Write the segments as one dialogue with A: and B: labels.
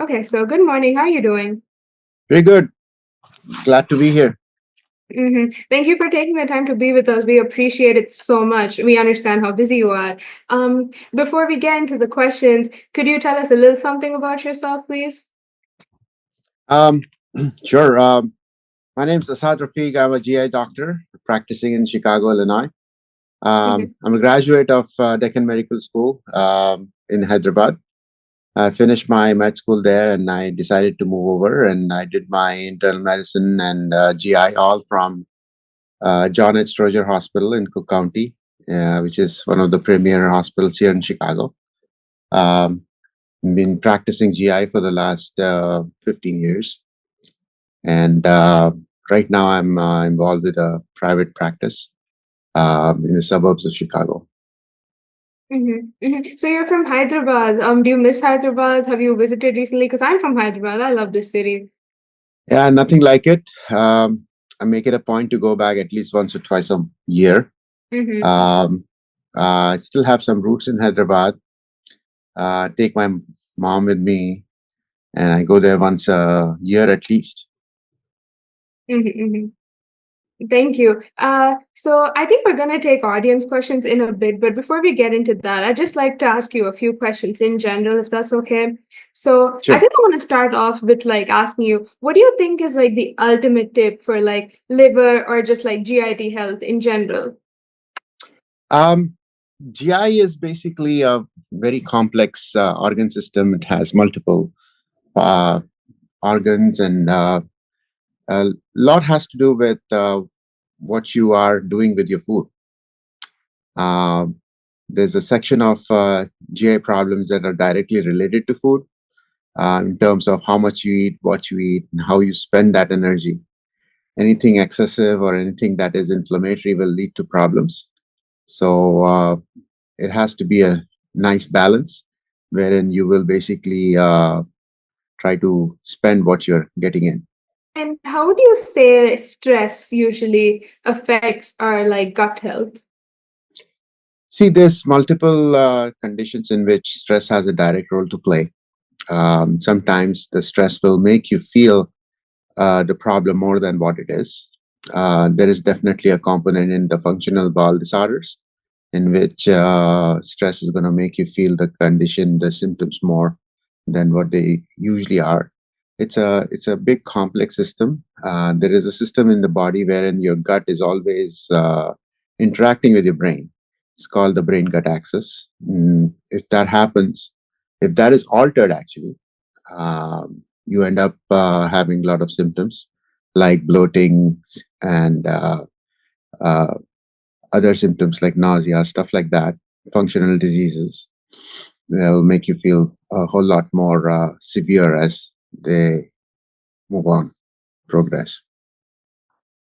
A: Okay, so good morning. How are you doing?
B: Very good. Glad to be here.
A: Thank you for taking the time to be with us. We appreciate it so much. We understand how busy you are. Before we get into the questions, could you tell us a little something about yourself, please?
B: Um, sure. My name is Asad Raffiq. I'm a GI doctor practicing in Chicago, Illinois.
A: hmm
B: I'm a graduate of Deccan Medical School in Hyderabad. I finished my med school there and I decided to move over and I did my internal medicine and GI all from John H. Stroger Hospital in Cook County, which is one of the premier hospitals here in Chicago. Um, been practicing GI for the last 15 years. And right now I'm involved with a private practice in the suburbs of Chicago.
A: So you're from Hyderabad. Do you miss Hyderabad? Have you visited recently? Because I'm from Hyderabad. I love this city.
B: Yeah, nothing like it. I make it a point to go back at least once or twice a year.
A: Mm-hmm.
B: Um, I still have some roots in Hyderabad. Take my mom with me, and I go there once a year at least.
A: Mm-hmm. Thank you. So I think we're going to take audience questions in a bit, but before we get into that, I'd just like to ask you a few questions in general, if that's okay. So I
B: Sure.
A: think I want to start off with like asking you, what do you think is like the ultimate tip for like liver or just like GIT health in general?
B: Um, GI is basically a very complex organ system. It has multiple uh, organs, and a lot has to do with what you are doing with your food. Um, there's a section of GI problems that are directly related to food in terms of how much you eat, what you eat, and how you spend that energy. Anything excessive or anything that is inflammatory will lead to problems. So it has to be a nice balance wherein you will basically try to spend what you're getting in.
A: And how would you say stress usually affects our like gut health?
B: See, there's multiple conditions in which stress has a direct role to play. Sometimes the stress will make you feel the problem more than what it is. There is definitely a component in the functional bowel disorders in which stress is going to make you feel the condition, the symptoms more than what they usually are. It's a big complex system. There is a system in the body wherein your gut is always interacting with your brain. It's called the brain gut axis. If that happens, if that is altered, actually, you end up having a lot of symptoms like bloating and uh, other symptoms like nausea, stuff like that, functional diseases. They'll make you feel a whole lot more severe as they move on, progress.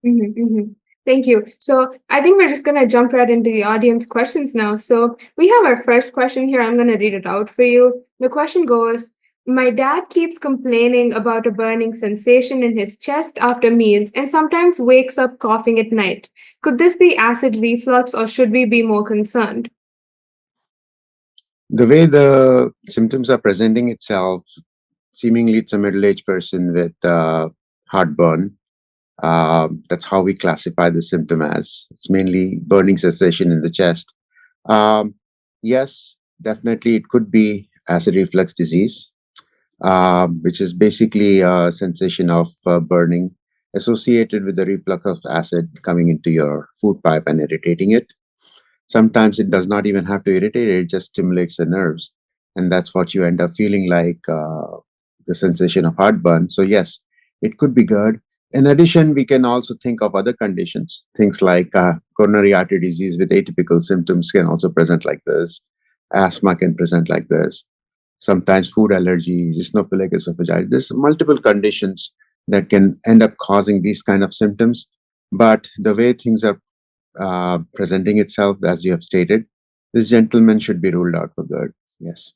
A: Mm-hmm. Thank you. So I think we're just going to jump right into the audience questions now. So we have our first question here. I'm going to read it out for you. The question goes, my dad keeps complaining about a burning sensation in his chest after meals and sometimes wakes up coughing at night. Could this be acid reflux or should we be more concerned?
B: The way the symptoms are presenting itself, seemingly it's a middle-aged person with heartburn. That's how we classify the symptom as. It's mainly burning sensation in the chest. Um, yes, definitely it could be acid reflux disease, which is basically a sensation of burning associated with the reflux of acid coming into your food pipe and irritating it. Sometimes it does not even have to irritate it, it just stimulates the nerves. And that's what you end up feeling like the sensation of heartburn. So, yes, it could be GERD. In addition, we can also think of other conditions. Things like coronary artery disease with atypical symptoms can also present like this. Asthma can present like this. Sometimes food allergy, eosinophilic esophagitis. There's multiple conditions that can end up causing these kind of symptoms. But the way things are presenting itself, as you have stated, this gentleman should be ruled out for GERD. Yes.